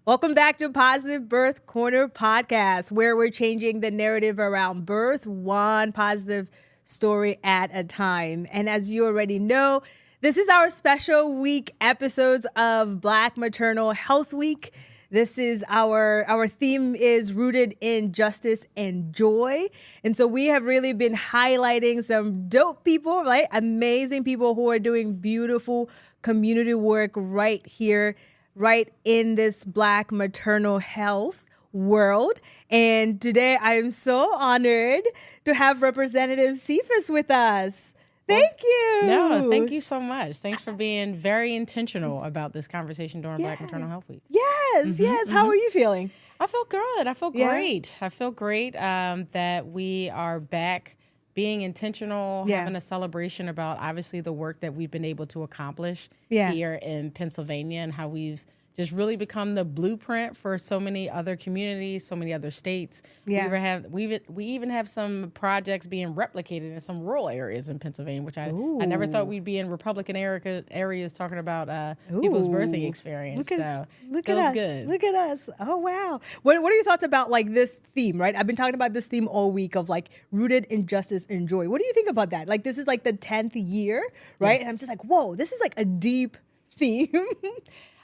Welcome back to Positive Birth Corner podcast, where we're changing the narrative around birth, one positive story at a time. And as you already know, this is our special week episodes of Black Maternal Health Week. This is our theme is rooted in justice and joy. And so we have really been highlighting some dope people, right? Amazing people who are doing beautiful community work right here, right in this Black maternal health world. And today I am so honored to have Representative Cephas with us. Thank you. No, thank you so much. Thanks for being very intentional about this conversation during Black Maternal Health Week. Yes. How are you feeling? I feel good. I feel great. I feel great that we are back being intentional, having a celebration about obviously the work that we've been able to accomplish here in Pennsylvania and how we've just really become the blueprint for so many other communities, so many other states. We even have some projects being replicated in some rural areas in Pennsylvania, which I never thought we'd be in Republican areas talking about people's birthing experience. Look at feels us. good. Look at us. Oh, wow. What are your thoughts about like this theme, right? I've been talking about this theme all week of like rooted in justice and joy. What do you think about that? Like this is like the 10th year, right? And I'm just like, whoa, this is like a deep theme.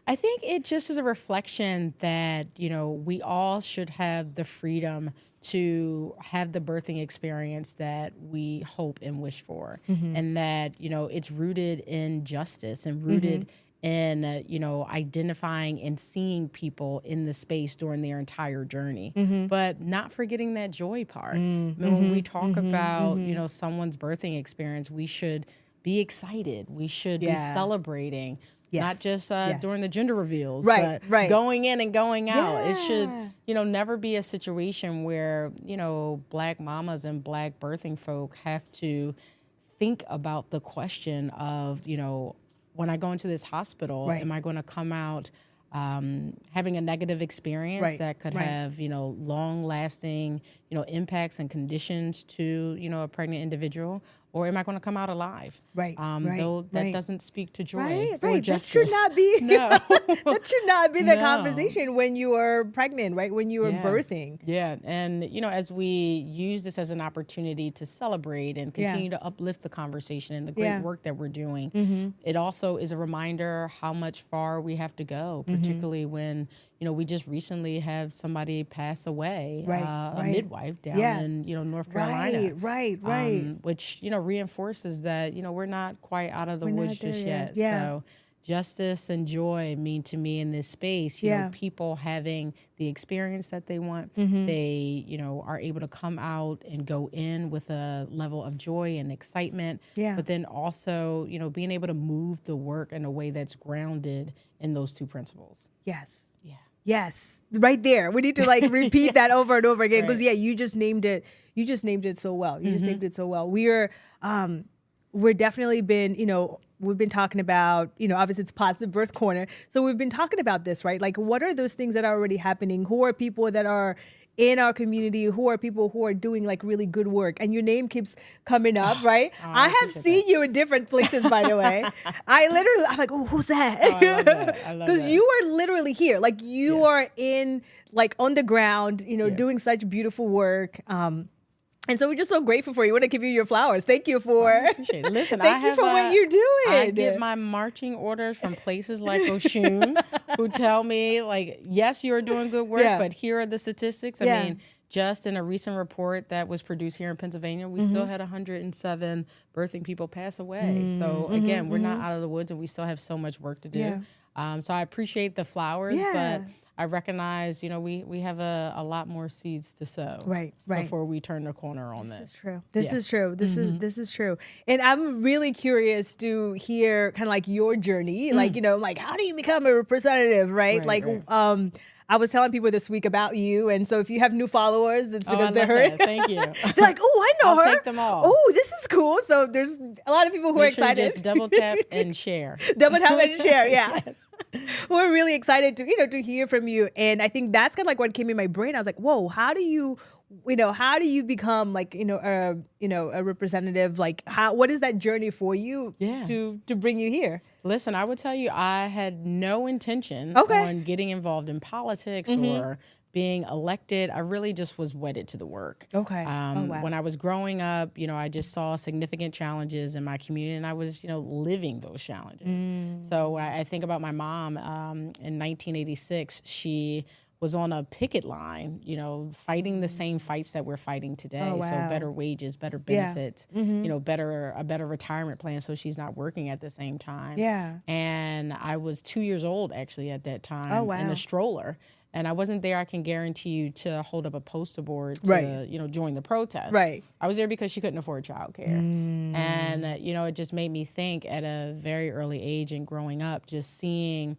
I think it just is a reflection that, we all should have the freedom to have the birthing experience that we hope and wish for. And that, it's rooted in justice and rooted in, identifying and seeing people in the space during their entire journey, but not forgetting that joy part. When we talk about, someone's birthing experience, we should be excited. We should be celebrating. Not just during the gender reveals, but going in and going out. It should, never be a situation where, Black mamas and Black birthing folk have to think about the question of, when I go into this hospital, am I going to come out having a negative experience that could have, long-lasting, impacts and conditions to, a pregnant individual? Or am I going to come out alive? Though that doesn't speak to joy or justice. That should not be. That should not be the conversation when you are pregnant, right? When you are birthing. Yeah, and as we use this as an opportunity to celebrate and continue to uplift the conversation and the great work that we're doing, it also is a reminder how much far we have to go, particularly when we just recently had somebody pass away, a midwife down in North Carolina. Which reinforces that we're not quite out of the woods just yet. So justice and joy mean to me in this space, people having the experience that they want. They, are able to come out and go in with a level of joy and excitement, but then also, being able to move the work in a way that's grounded in those two principles. Yes, right there. We need to like repeat that over and over again because you just named it. You just named it so well. You just named it so well. We're definitely been, we've been talking about, obviously it's Positive Birth Corner. So we've been talking about this, right? Like what are those things that are already happening? Who are people that are in our community? Who are people who are doing like really good work? And your name keeps coming up, right? I have seen you in different places, by the way. I'm like, oh, who's that? I love that. Because you are literally here. Like you are in, like on the ground, doing such beautiful work. And so we're just so grateful for you. We want to give you your flowers. Thank you for appreciate it. Listen, thank you for what you're doing. I get my marching orders from places like Oshun who tell me, like, yes, you're doing good work, but here are the statistics. I mean, just in a recent report that was produced here in Pennsylvania, we still had 107 birthing people pass away. So again, we're not out of the woods and we still have so much work to do. So I appreciate the flowers, but I recognize, we have a lot more seeds to sow before we turn the corner on this. This is true. This is true. This is true. And I'm really curious to hear kind of like your journey, like, like how do you become a representative, right? I was telling people this week about you, and so if you have new followers, it's because they heard. Thank you. They're like, oh, I know her. I'll take them all. Oh, this is cool. So there's a lot of people who are excited. Just double tap and share. Double tap and share, We're really excited to, to hear from you. And I think that's kind of like what came in my brain. I was like, whoa, how do you how do you become like, a representative? Like what is that journey for you to bring you here? Listen, I would tell you, I had no intention on getting involved in politics or being elected. I really just was wedded to the work. Okay. Wow. When I was growing up, I just saw significant challenges in my community, and I was, living those challenges. So I think about my mom in 1986. She was on a picket line, fighting the same fights that we're fighting today. Oh, wow. So better wages, better benefits, a better retirement plan, so she's not working at the same time. Yeah. And I was 2 years old actually at that time. Oh, wow. In a stroller. And I wasn't there, I can guarantee you, to hold up a poster board to, join the protest. Right. I was there because she couldn't afford childcare. And, it just made me think at a very early age and growing up, just seeing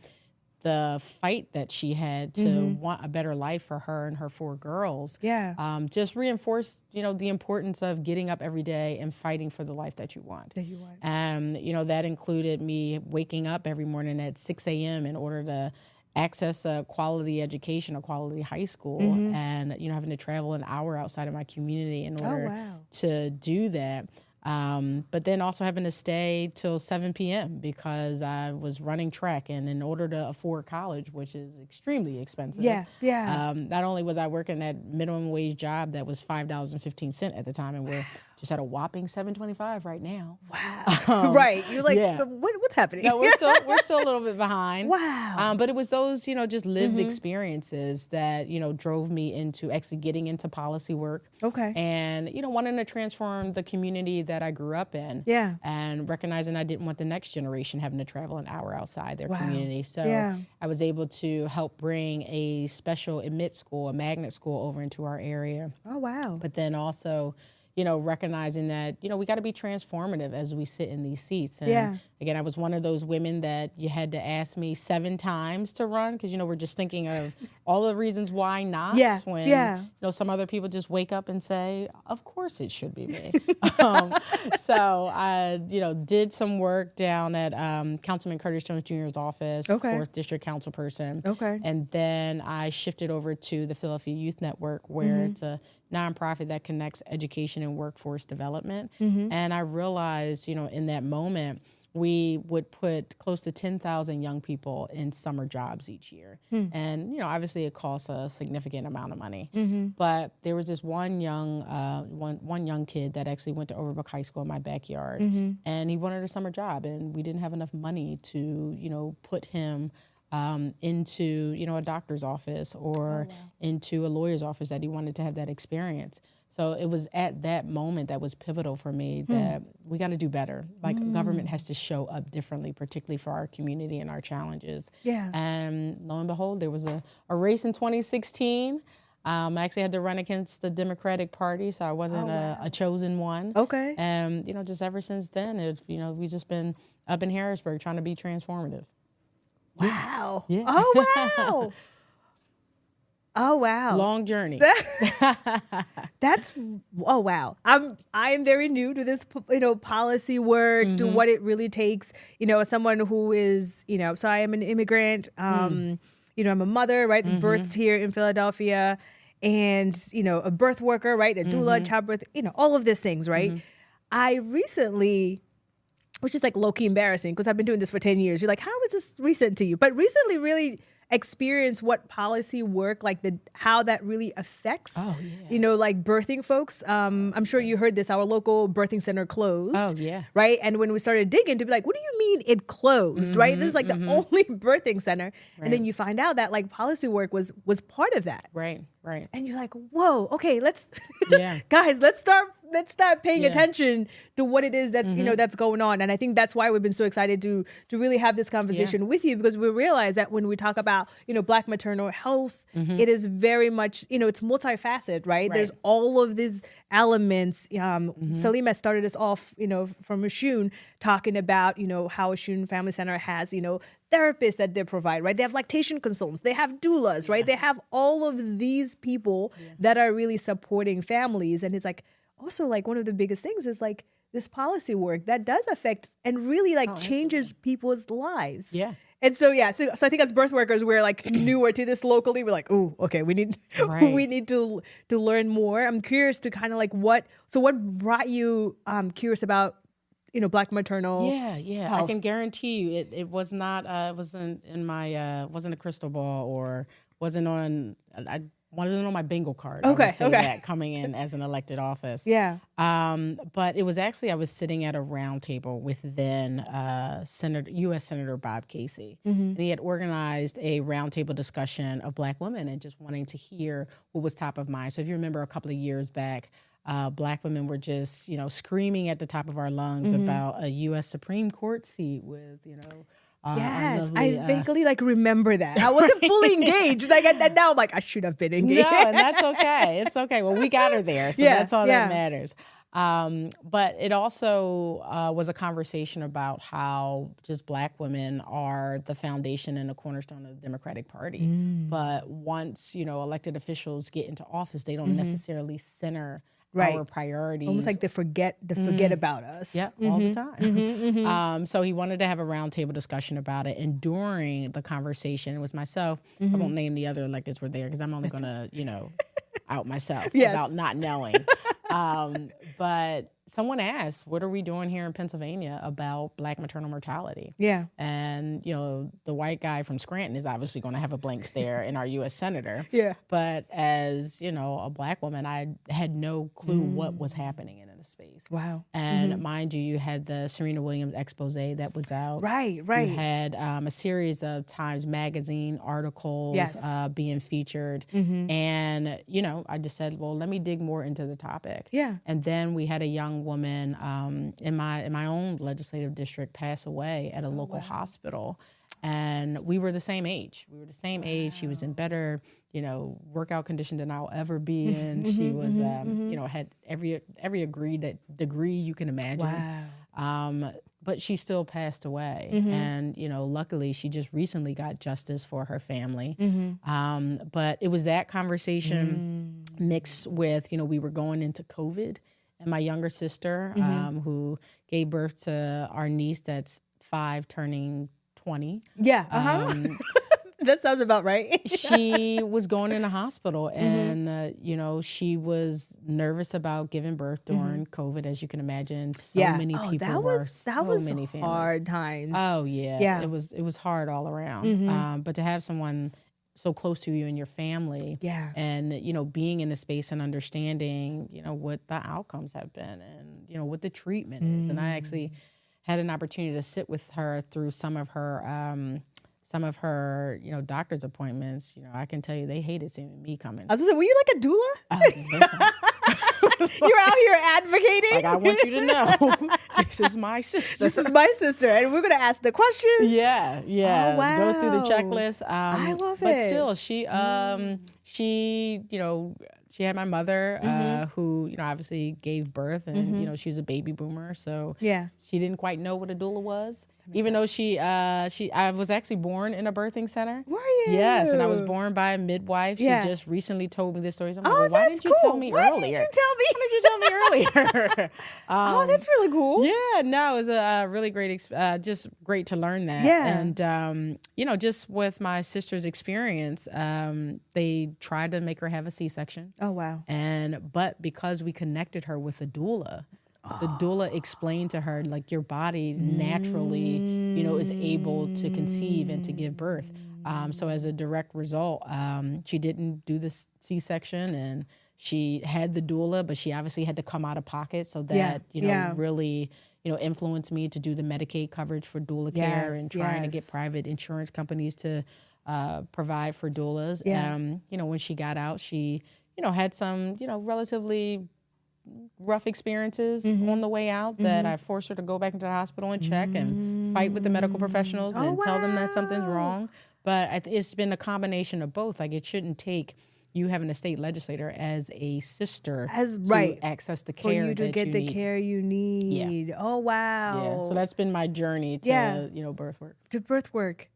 the fight that she had to want a better life for her and her 4 girls. Yeah. Just reinforced, the importance of getting up every day and fighting for the life that you want. That included me waking up every morning at 6 a.m. in order to access a quality education, a quality high school, and having to travel an hour outside of my community in order to do that. But then also having to stay till 7 p.m. because I was running track, and in order to afford college, which is extremely expensive. Not only was I working that minimum wage job that was $5.15 at the time, and we're just at a whopping $7.25 right now. Wow. Right. You're like, what's happening? No, we're still a little bit behind. Wow. But it was those, just lived experiences that, drove me into actually getting into policy work. Okay. And, wanting to transform the community that I grew up in. Yeah. And recognizing I didn't want the next generation having to travel an hour outside their community. So I was able to help bring a special admit school, a magnet school, over into our area. Oh, wow. But then also, recognizing that, we got to be transformative as we sit in these seats. And again, I was one of those women that you had to ask me 7 times to run because, we're just thinking of all the reasons why not. When, some other people just wake up and say, of course it should be me. So I, did some work down at Councilman Curtis Jones Jr.'s office, 4th District Council person. And then I shifted over to the Philadelphia Youth Network, where it's a nonprofit that connects education and workforce development. And I realized, in that moment, we would put close to 10,000 young people in summer jobs each year. And, obviously it costs a significant amount of money. But there was this one young kid that actually went to Overbrook High School in my backyard. And he wanted a summer job, and we didn't have enough money to, put him into, a doctor's office or into a lawyer's office that he wanted to have that experience. So it was at that moment that was pivotal for me that we got to do better. Like government has to show up differently, particularly for our community and our challenges. And lo and behold, there was a race in 2016. I actually had to run against the Democratic Party, so I wasn't a chosen one. And, just ever since then, we've just been up in Harrisburg trying to be transformative. Wow. Yeah. Oh, wow. Oh, wow. Long journey. Oh, wow. I am very new to this, policy work, to what it really takes, as someone who is, so I am an immigrant, I'm a mother, right? Birthed here in Philadelphia, and, a birth worker, right? A doula, childbirth, all of these things, right? I recently, which is like low-key embarrassing because I've been doing this for 10 years. You're like, how is this recent to you? But recently really experienced what policy work, like how that really affects, like birthing folks. I'm sure you heard this, our local birthing center closed. Oh, yeah. Right? And when we started digging to be like, what do you mean it closed, right? This is like the only birthing center. Right. And then you find out that like policy work was part of that. Right. And you're like, whoa, okay, guys, let's start paying attention to what it is that's, that's going on. And I think that's why we've been so excited to really have this conversation with you, because we realize that when we talk about, Black maternal health, it is very much, it's multifaceted, right? There's all of these elements. Salima started us off, from Oshun, talking about, how Oshun Family Center has, therapists that they provide, right? They have lactation consultants, they have doulas, right? They have all of these people that are really supporting families. And it's like, also like one of the biggest things is like this policy work that does affect and really like changes people's lives. And so so I think as birth workers, we're like newer to this locally. We're like, oh, okay, we need to learn more. I'm curious to kind of like what brought you curious about Black maternal health? I can guarantee you it was not wasn't in my wasn't a crystal ball or wasn't on my bingo card. I would say that coming in as an elected office. Yeah. But it was actually I was sitting at a round table with then U.S. Senator Bob Casey, and he had organized a roundtable discussion of Black women and just wanting to hear what was top of mind. So if you remember a couple of years back, Black women were just, screaming at the top of our lungs about a U.S. Supreme Court seat with, yes, I vaguely remember that. I wasn't fully engaged. And now I'm like, I should have been engaged. No, and that's okay. It's okay. Well, we got her there, so that's all that matters. But it also was a conversation about how just Black women are the foundation and the cornerstone of the Democratic Party. But once, elected officials get into office, they don't necessarily center our priorities. Almost like they forget about us. Yeah, all the time. So he wanted to have a roundtable discussion about it. And during the conversation, it was myself. I won't name the other electeds were there because I'm only going to, out myself without not knowing. But someone asked, what are we doing here in Pennsylvania about Black maternal mortality? Yeah. And, the white guy from Scranton is obviously going to have a blank stare in our U.S. Senator. Yeah. But as, a Black woman, I had no clue what was happening in the space. Wow. And mind you had the Serena Williams expose that was out. Right. You had a series of Times Magazine articles being featured. And, I just said, well, let me dig more into the topic. Yeah. And then we had a young woman in my own legislative district pass away at a local hospital. And we were the same age. She was in better, workout condition than I'll ever be in. She was, had every degree you can imagine. Wow. But she still passed away. And, luckily she just recently got justice for her family. But it was that conversation mixed with, we were going into COVID. And my younger sister, who gave birth to our niece that's 5 turning 20. Yeah. That sounds about right. She was going in the hospital and, she was nervous about giving birth during COVID, as you can imagine. So many people that was many families. Hard times. Oh, yeah. It was hard all around. But to have someone so close to you and your family and, being in the space and understanding, what the outcomes have been and, what the treatment is. And I actually had an opportunity to sit with her through some of her, doctor's appointments. I can tell you they hated seeing me coming. I was gonna say, were you like a doula? You're out here advocating. Like, I want you to know, this is my sister. And we're gonna ask the questions. Yeah. Oh, wow. Go through the checklist. I love it. But still, she had my mother, who obviously gave birth, and she was a baby boomer, so she didn't quite know what a doula was. Even though I was actually born in a birthing center. Were you? Yes, and I was born by a midwife. She just recently told me this story. So I'm like, well, why didn't you tell me earlier? Why did you tell me earlier? That's really cool. Yeah, no, it was a really great, just great to learn that. Yeah. And, just with my sister's experience, they tried to make her have a C-section. Oh, wow. But because we connected her with a doula, the doula explained to her, like, your body naturally, is able to conceive and to give birth. So as a direct result, she didn't do the C-section, and she had the doula, but she obviously had to come out of pocket. So that, really, influenced me to do the Medicaid coverage for doula care and trying to get private insurance companies to provide for doulas. When she got out, she, had some, relatively rough experiences on the way out that I forced her to go back into the hospital and check and fight with the medical professionals and tell them that something's wrong. But it's been a combination of both. Like, it shouldn't take you having a state legislator as a sister to access the care for you to get the care you need. Oh, wow. Yeah. So that's been my journey to, birth work. To birth work.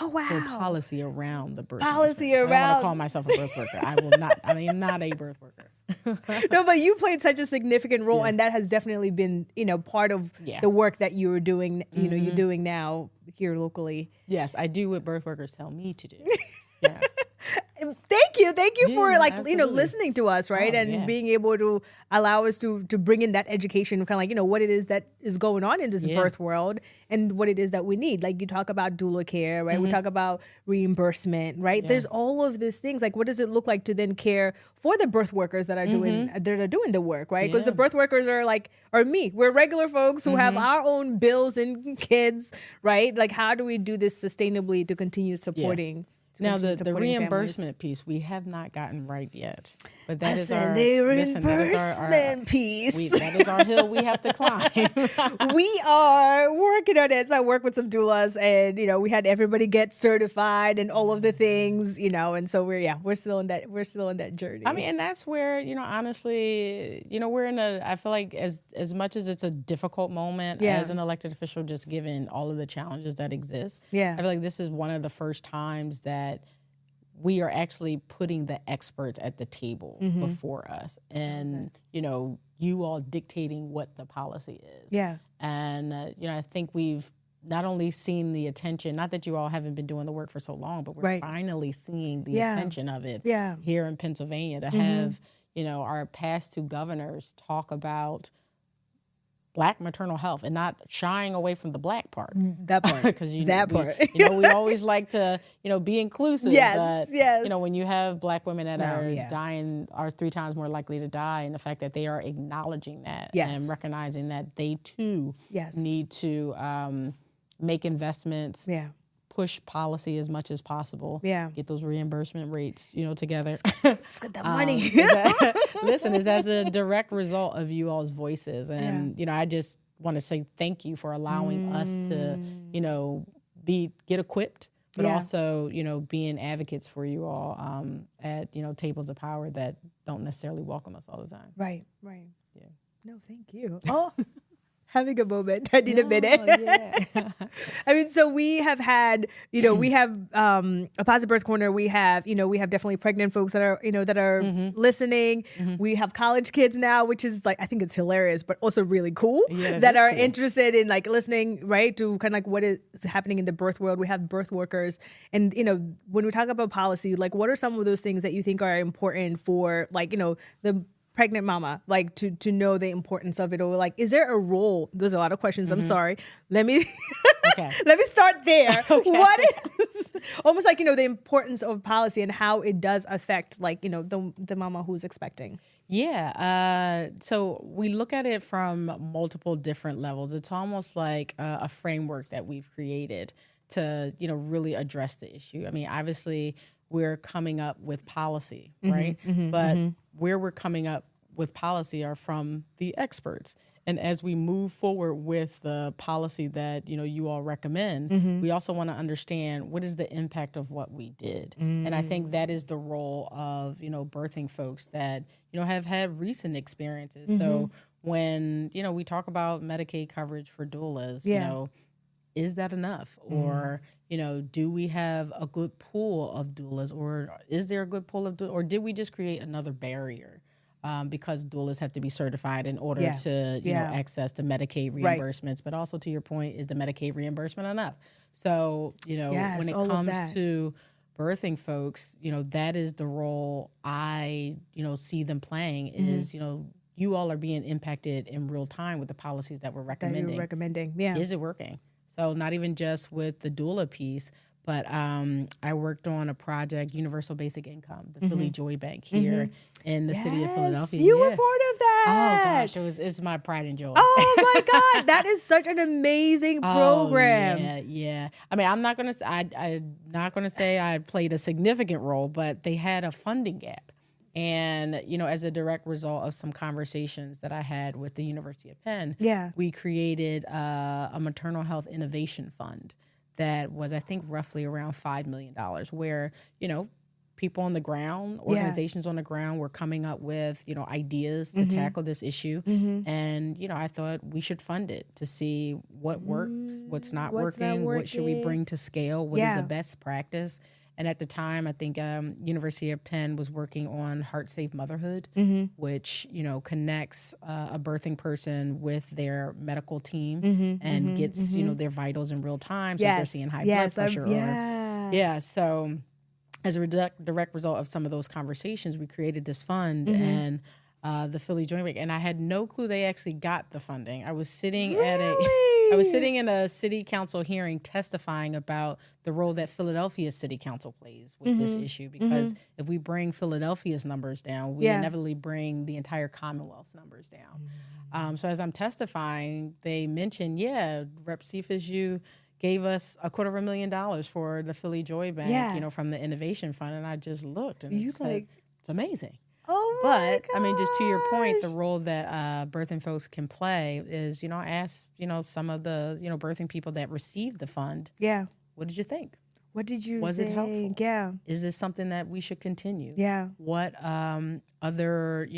Oh, wow. for policy around the birth. Policy I don't want around. to call myself a birth worker. I will not. I am not a birth worker. No, but you played such a significant role, Yeah. and that has definitely been, part of Yeah. the work that you were doing, you're doing now here locally. Yes, I do what birth workers tell me to do. Yes. Thank you for Yeah, absolutely. absolutely. Listening to us, right? Oh, And yeah. being able to allow us to bring in that education, kind of like, what it is that is going on in this Yeah. birth world and what it is that we need. Like you talk about doula care, right? We talk about reimbursement, right? Yeah. There's all of these things. Like what does it look like to then care for the birth workers that are doing the work, right? Because the Yeah. birth workers are me. We're regular folks who have our own bills and kids, right? Like how do we do this sustainably to continue supporting? Now continue the supporting families? reimbursement piece we have not gotten right yet, but that is Listen, our the that is reimbursement piece. that is our hill we have to climb. We are working on it. So I work with some doulas, and we had everybody get certified and all of the things, and so we're still in that journey. I mean, and that's where honestly, we're in a. I feel like as much as it's a difficult moment as an elected official, just given all of the challenges that exist. Yeah. I feel like this is one of the first times that we are actually putting the experts at the table before us, and you all dictating what the policy is. Yeah. And I think we've not only seen the attention, not that you all haven't been doing the work for so long, but we're finally seeing the attention of it here in Pennsylvania to have our past two governors talk about Black maternal health and not shying away from the Black part. That part. Because part. We always like to, be inclusive. Yes, but, yes. when you have Black women that are yeah. dying, are 3 times more likely to die, and the fact that they are acknowledging that Yes. and recognizing that they too Yes. need to make investments. Yeah. Push policy as much as possible. Yeah. Get those reimbursement rates, together. Let's get that money. Listen, is as a direct result of you all's voices. And, I just want to say thank you for allowing us to, get equipped, but also, being advocates for you all at, tables of power that don't necessarily welcome us all the time. Right. Yeah. No, thank you. Oh, having a moment. I need a minute. Yeah. I mean, so we have had, we have a Positive Birth Corner. We have definitely pregnant folks that are, listening. We have college kids now, which is I think it's hilarious, but also really cool that are interested in listening, right, to kind of what is happening in the birth world. We have birth workers. And, when we talk about policy, what are some of those things that you think are important for, the pregnant mama, to know the importance of it, or is there a role? There's a lot of questions. I'm sorry. Let me let me start there. Okay. What is almost the importance of policy and how it does affect the mama who's expecting? Yeah. So we look at it from multiple different levels. It's almost like a framework that we've created to really address the issue. I mean, obviously we're coming up with policy, right? But where we're coming up with policy are from the experts. And as we move forward with the policy that, you all recommend, we also want to understand what is the impact of what we did. And I think that is the role of, birthing folks that, have had recent experiences. So when, we talk about Medicaid coverage for doulas, is that enough? Or, do we have a good pool of doulas, or is there a good pool of doulas, or did we just create another barrier? Because doulas have to be certified in order to, access the Medicaid reimbursements. But also to your point, is the Medicaid reimbursement enough? So, when it comes to birthing folks, that is the role I, see them playing is, you all are being impacted in real time with the policies that we're recommending. Yeah. Is it working? So not even just with the doula piece, but I worked on a project, Universal Basic Income, the Philly Joy Bank here in the city of Philadelphia. You were part of that. Oh gosh, it's my pride and joy. Oh my God, that is such an amazing program. Yeah. I mean, I'm not gonna say I played a significant role, but they had a funding gap. And, as a direct result of some conversations that I had with the University of Penn, we created a maternal health innovation fund that was, I think, roughly around $5 million, where, people on the ground, organizations on the ground were coming up with, ideas to tackle this issue. And, I thought we should fund it to see what works, what's not working, what should we bring to scale, what is the best practice. And at the time, I think University of Penn was working on Heart Safe Motherhood, which, connects a birthing person with their medical team and gets, their vitals in real time. So if they're seeing high blood pressure. So as a direct result of some of those conversations, we created this fund and the Philly Joint Bank. And I had no clue they actually got the funding. I was sitting in a city council hearing testifying about the role that Philadelphia's city council plays with this issue, because if we bring Philadelphia's numbers down, we inevitably bring the entire Commonwealth's numbers down. So as I'm testifying, they mentioned, Rep. Cephas, you gave us $250,000 for the Philly Joy Bank, from the Innovation Fund. And I just looked and said, it's amazing. Oh my But, I mean, just to your point, the role that birthing folks can play is, I asked, some of the, birthing people that received the fund, what did you think? What did you Was think? it helpful? Yeah. Is this something that we should continue? Yeah. What other,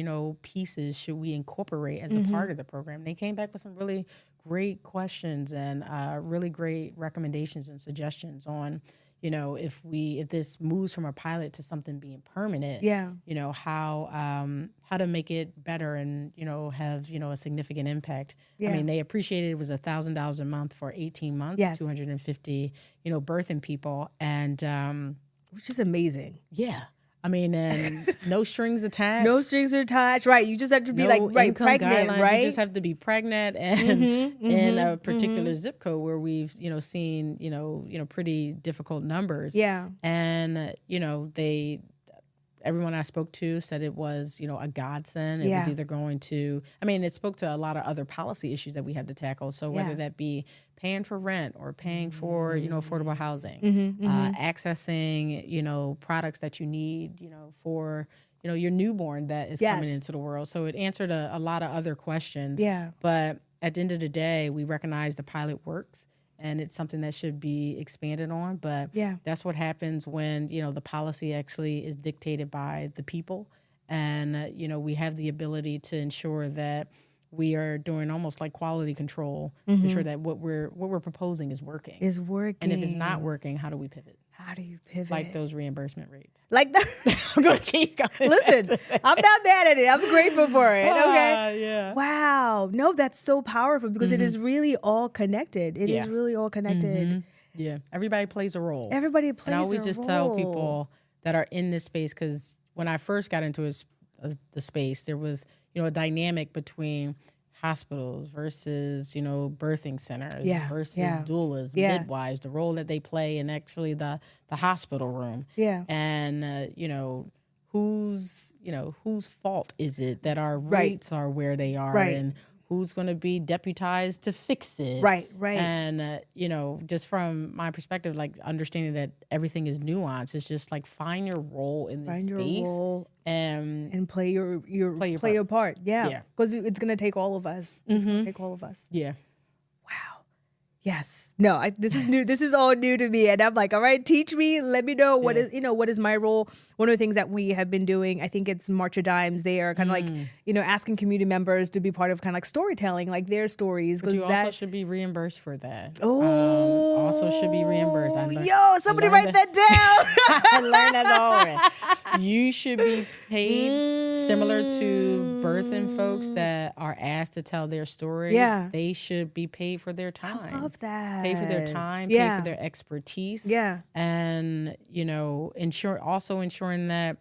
pieces should we incorporate as a part of the program? They came back with some really great questions and really great recommendations and suggestions on, if this moves from a pilot to something being permanent, how to make it better and, have, a significant impact. I mean, they appreciated it was $1,000 a month for 18 months, 250, birthing people. And, which is amazing. Yeah. I mean, and no strings attached. No strings attached. Right. You just have to be pregnant, guidelines. right? You just have to be pregnant and in a particular zip code where we've, seen, pretty difficult numbers. Yeah. And, everyone I spoke to said it was, a godsend. It was either going to, it spoke to a lot of other policy issues that we had to tackle. So whether that be paying for rent or paying for, affordable housing, accessing, products that you need, for, your newborn that is coming into the world. So it answered a lot of other questions. Yeah. But at the end of the day, we recognize the pilot works. And it's something that should be expanded on. But that's what happens when, the policy actually is dictated by the people. And, we have the ability to ensure that we are doing almost like quality control to ensure that what we're proposing is working. And if it's not working, how do we pivot? How do you pivot? Like those reimbursement rates. Like that. I'm going to keep going. Listen, I'm not mad at it. I'm grateful for it. Okay. Yeah. Wow. No, that's so powerful because it is really all connected. It is really all connected. Yeah. Everybody plays a role. Everybody plays a role. And I always just tell people that are in this space, because when I first got into the space, there was, a dynamic between hospitals versus, birthing centers versus doulas, midwives, the role that they play in actually the hospital room. Yeah. And, whose fault is it that our rates are where they are and who's going to be deputized to fix it. Right. And, just from my perspective, like understanding that everything is nuanced, it's just like find your role in this space. And play your part. Yeah. Because it's going to take all of us. It's going to take all of us. Yeah. Wow. Yes. No, this is new. This is all new to me. And I'm like, all right, teach me. Let me know what is my role. One of the things that we have been doing, I think it's March of Dimes. They are kind of like, asking community members to be part of kind of like storytelling, like their stories. But you also should be reimbursed for that. Oh. Also should be reimbursed. Somebody write that down. I learned that already. You should be paid similar to birthing folks that are asked to tell their story. Yeah. They should be paid for their time. I love that. Pay for their time, pay for their expertise. Yeah. And, ensuring that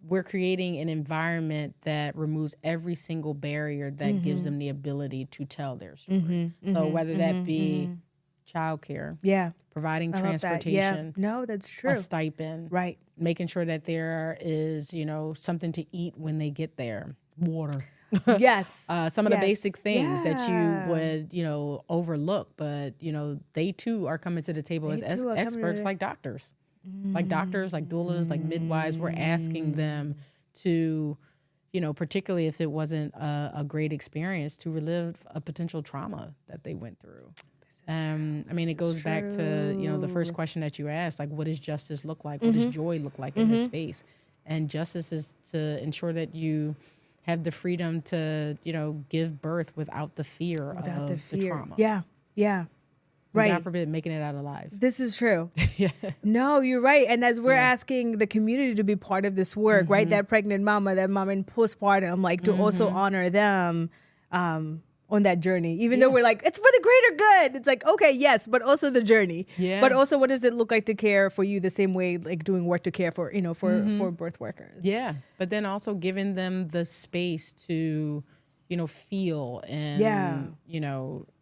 we're creating an environment that removes every single barrier that gives them the ability to tell their story. So whether that be childcare, providing transportation, that's true. a stipend, right, making sure that there is, something to eat when they get there, water. Yes. Some of the basic things that you would, overlook, but, they too are coming to the table as experts like doctors. Like doctors, like doulas, like midwives. We're asking them to, particularly if it wasn't a great experience, to relive a potential trauma that they went through. I mean, it goes back to, the first question that you asked, like, what does justice look like? What does joy look like in this space? And justice is to ensure that you have the freedom to, give birth without the fear of the trauma. Yeah. Yeah. Right. God forbid making it out alive. This is true. Yes. No, you're right. And as we're asking the community to be part of this work, right? That pregnant mama, that mom in postpartum, like to also honor them on that journey. Even though we're like, it's for the greater good. It's like, okay, yes, but also the journey. Yeah. But also, what does it look like to care for you the same way, like doing work to care for, for birth workers? Yeah. But then also giving them the space to, feel and,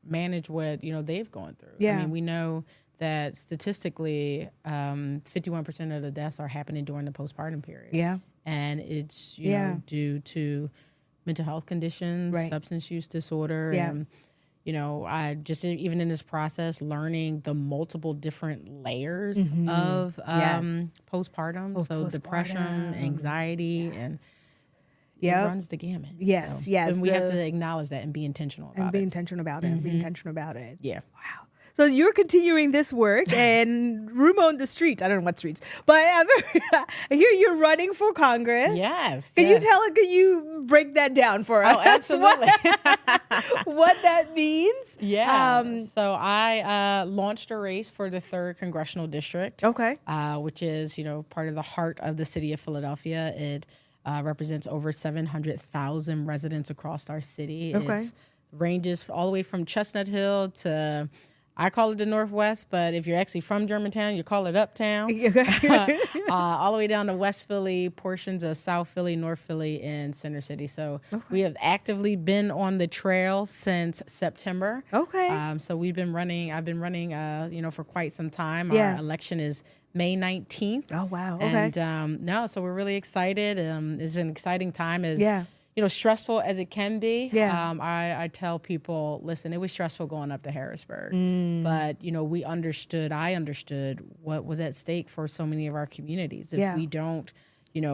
manage what, they've gone through. Yeah. I mean, we know that statistically, 51% of the deaths are happening during the postpartum period. Yeah. And it's, due to mental health conditions, substance use disorder. Yeah. And, I just, even in this process, learning the multiple different layers of postpartum. So depression, anxiety, and it runs the gamut. Yes, so, yes. And we have to acknowledge that and be intentional about it. And be intentional about it. Be intentional about it. Yeah. Wow. So you're continuing this work and room on the streets. I don't know what streets, but I hear you're running for Congress. Yes. Can you break that down for us? Oh, absolutely. What that means? Yeah. So I launched a race for the 3rd Congressional District. Okay. Which is, part of the heart of the city of Philadelphia. It represents over 700,000 residents across our city. Okay. It ranges all the way from Chestnut Hill to, I call it the Northwest, but if you're actually from Germantown, you call it Uptown. All the way down to West Philly, portions of South Philly, North Philly, and Center City. So we have actively been on the trail since September. Okay. So I've been running, for quite some time. Yeah. Our election is May 19th. Oh, wow. Okay. And so we're really excited. It's an exciting time as, stressful as it can be. Yeah. I tell people, listen, it was stressful going up to Harrisburg, but, I understood what was at stake for so many of our communities. If we don't,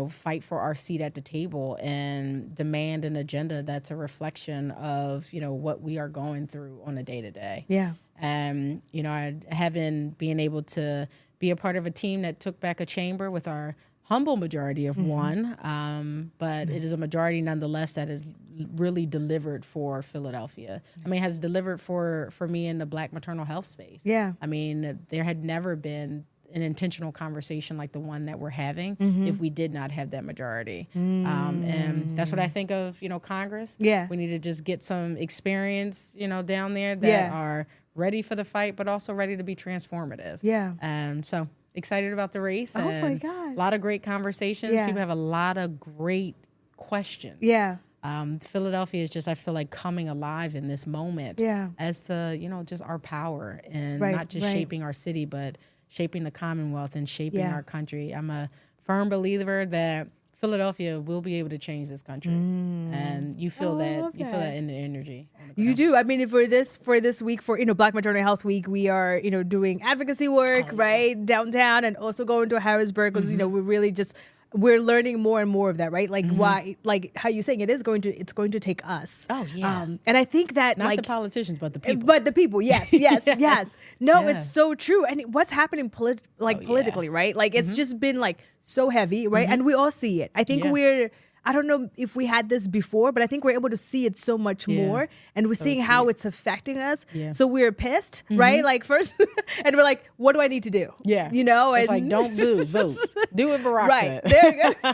fight for our seat at the table and demand an agenda that's a reflection of, what we are going through on a day-to-day. Yeah. And, I haven't been able to be a part of a team that took back a chamber with our humble majority of one, but it is a majority nonetheless that has really delivered for Philadelphia. I mean, has delivered for me in the Black maternal health space. Yeah. I mean, there had never been an intentional conversation like the one that we're having if we did not have that majority. And that's what I think of, Congress. Yeah. We need to just get some experience, down there that are ready for the fight, but also ready to be transformative. Yeah. So excited about the race. Oh, and my God. A lot of great conversations. Yeah. People have a lot of great questions. Yeah. Philadelphia is just, I feel like, coming alive in this moment as to, just our power and not just shaping our city, but shaping the Commonwealth and shaping our country. I'm a firm believer that Philadelphia will be able to change this country, and you feel that in the energy. You do. I mean, for this week, for Black Maternal Health Week, we are doing advocacy work right downtown, and also going to Harrisburg because we're really we're learning more and more of that, right? Like why, like how you saying it's going to take us. Oh yeah. And I think that not the politicians, but the people. But the people, yes. No, it's so true. And what's happening politically, right? Like it's just been like so heavy, right? And we all see it. I think I don't know if we had this before, but I think we're able to see it so much more, and we're seeing how it's affecting us. Yeah. So we're pissed, right? Like first, and we're like, what do I need to do? Yeah. It's like, don't vote. Do what Barack said. There you go.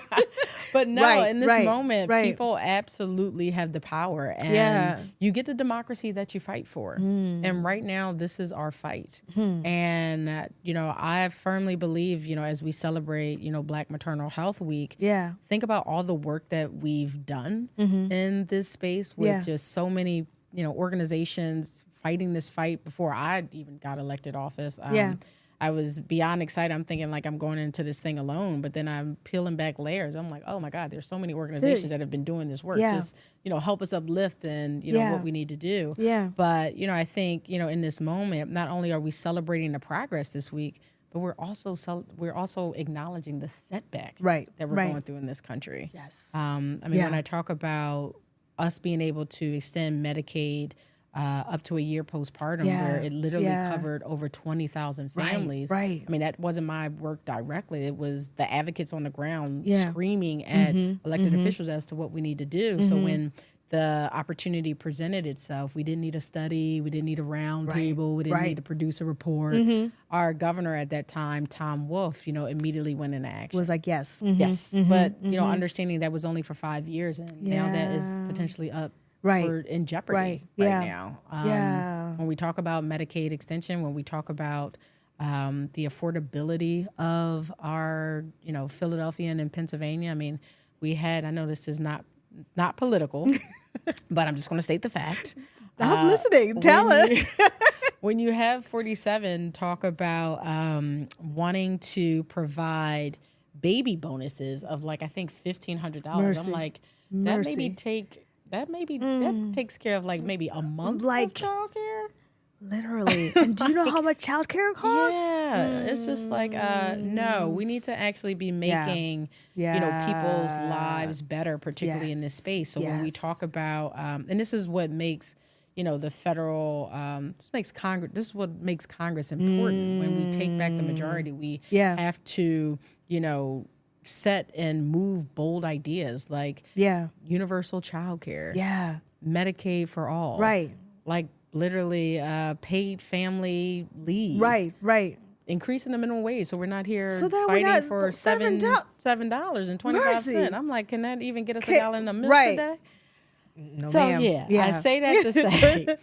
But no, in this moment, people absolutely have the power, and you get the democracy that you fight for. And right now, this is our fight. And, I firmly believe, as we celebrate, Black Maternal Health Week, think about all the work that we've done in this space with just so many, organizations fighting this fight before I even got elected office. I was beyond excited. I'm thinking like I'm going into this thing alone, but then I'm peeling back layers. I'm like, oh my God, there's so many organizations that have been doing this work. Just, help us uplift and, what we need to do. But, I think, in this moment, not only are we celebrating the progress this week, but we're also acknowledging the setback that we're going through in this country. Yes. When I talk about us being able to extend Medicaid up to a year postpartum, Yeah. where it literally Yeah. covered over 20,000 families. Right. I mean, that wasn't my work directly. It was the advocates on the ground Yeah. screaming at elected officials as to what we need to do. So when the opportunity presented itself, we didn't need a study, we didn't need a round table, we didn't need to produce a report. Our governor at that time, Tom Wolf, immediately went into action. Was like, yes. Yes, but understanding that was only for 5 years, and now that is potentially up or in jeopardy now. When we talk about Medicaid extension, when we talk about the affordability of our, Philadelphia and Pennsylvania, I mean, we had, I know this is not political, but I'm just going to state the fact. I'm listening. Tell us. When you have 47 talk about wanting to provide baby bonuses of like, I think $1,500, I'm like, that takes care of like maybe a month of childcare. Literally. And do you know how much childcare costs? Yeah, it's just like, no, we need to actually be making, people's lives better, particularly in this space. So when we talk about, and this is what makes, the federal, this is what makes Congress important. When we take back the majority, we have to, set and move bold ideas like universal childcare, Medicaid for all, like literally paid family leave, increasing the minimum wage, so we're not here fighting for $7.25. I'm like, can that even get us a gallon of milk today? No, so ma'am. I say that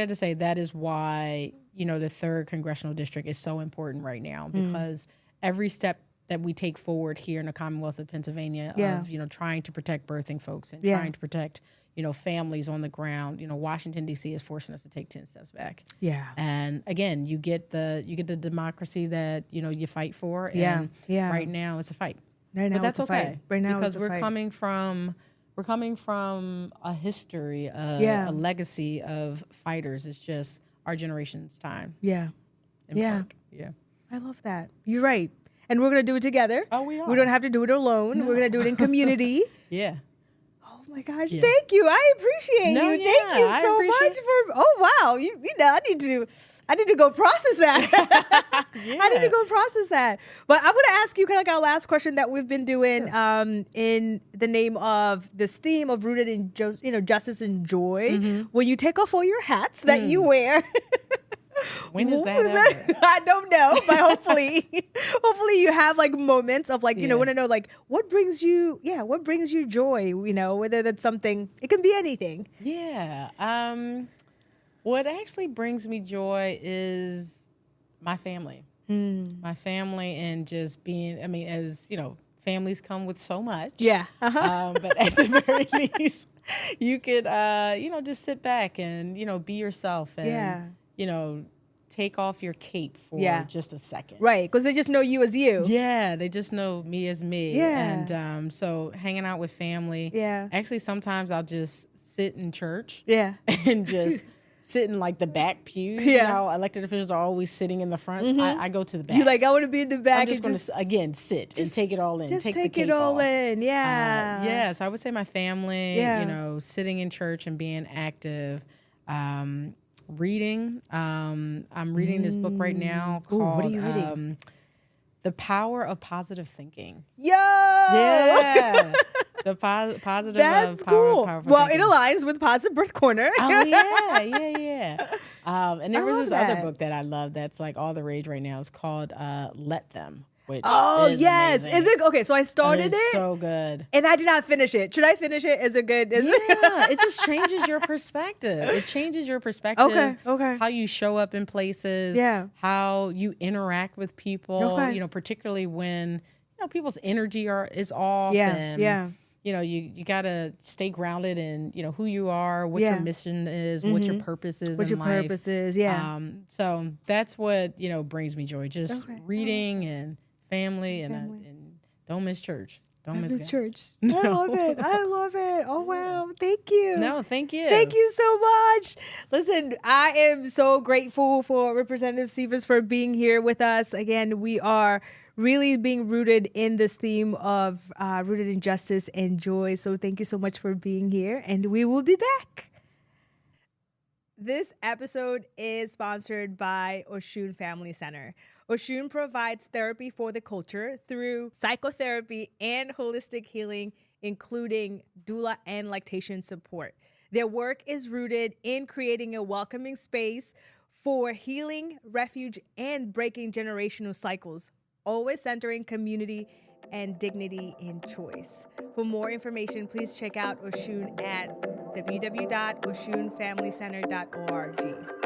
to say, that is why the 3rd congressional district is so important right now, because every step that we take forward here in the Commonwealth of Pennsylvania of trying to protect birthing folks and trying to protect families on the ground. Washington D.C. is forcing us to take 10 steps back. And again, you get the democracy that you fight for. And right now it's a fight. But that's okay. Right now, because we're coming from a history, a legacy of fighters. It's just our generation's time. Yeah. Part. I love that. You're right. And we're going to do it together. Oh, we are. We don't have to do it alone. We're going to do it in community. Oh my gosh, thank you. I appreciate you. Thank you so much for. Oh wow, I need to go process that. I need to go process that. But I'm going to ask you kind of like our last question that we've been doing in the name of this theme of rooted in justice and joy. When you take off all your hats that you wear. When is that ever? I don't know, but hopefully you have like moments of like, want to know like what brings you joy, whether that's something, it can be anything. What actually brings me joy is my family. My family, and just being, as families come with so much. But at the very least, you could, just sit back and, be yourself and, take off your cape for just a second. Right, because they just know you as you. Yeah, they just know me as me. Yeah. And so hanging out with family. Yeah. Actually, sometimes I'll just sit in church. Yeah. And just sit in like the back pews. Yeah. Elected officials are always sitting in the front. I go to the back. You like, I want to be in the back. I'm just going to, again, sit and take it all in. Just take take the it cape all off. in. Yeah. So I would say my family, sitting in church and being active. Reading. I'm reading this book right now called what are you reading? The Power of Positive Thinking. Yo! Yeah. The positive That's of power, cool. powerful Well, thinking. it aligns with Positive Birth Corner. Oh, yeah. And there was this that. other book that I love that's like all the rage right now. It's called Let Them. Which is yes. amazing. Is it okay? So I started It's it. so good. And I did not finish it. Should I finish it? Is it good? It just changes your perspective. It changes your perspective. Okay. How you show up in places. Yeah. How you interact with people. Okay. Particularly when people's energy is off. Yeah. And, you gotta stay grounded in who you are, what your mission is, what your purpose is. What in your life. purpose is. Yeah. So that's what brings me joy. Just reading and family. And don't miss church. Don't miss God. church. I love it. I love it. Oh, wow. Thank you. No, thank you. Thank you so much. Listen, I am so grateful for Representative Stevens for being here with us. Again, we are really being rooted in this theme of rooted in justice and joy. So thank you so much for being here, and we will be back. This episode is sponsored by Oshun Family Center. Oshun provides therapy for the culture through psychotherapy and holistic healing, including doula and lactation support. Their work is rooted in creating a welcoming space for healing, refuge, and breaking generational cycles, always centering community and dignity in choice. For more information, please check out Oshun at www.oshunfamilycenter.org.